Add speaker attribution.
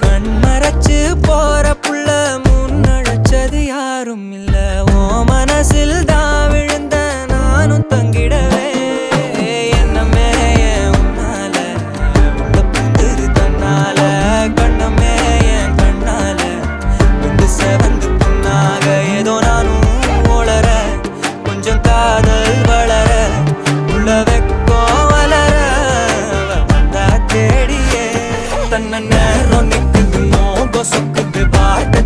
Speaker 1: கண்மறைச்சு போற புள்ள முன்னழைச்சது யாரும் இல்ல. ஓ மனசில் தான் விழுந்த நானும் தங்கிடவே என்னமே உன்னால உள்ள புந்துரு தன்னால கண்ணமே என் கண்ணால வந்து செவந்து புண்ணாக ஏதோ நானும் ஓளற கொஞ்சம் காதல் வளர உள்ள வெக்கோ வளர வந்தா தேடியே தன்ன நேரம் நிக்குது மோகம் சொக்குது பாட்ட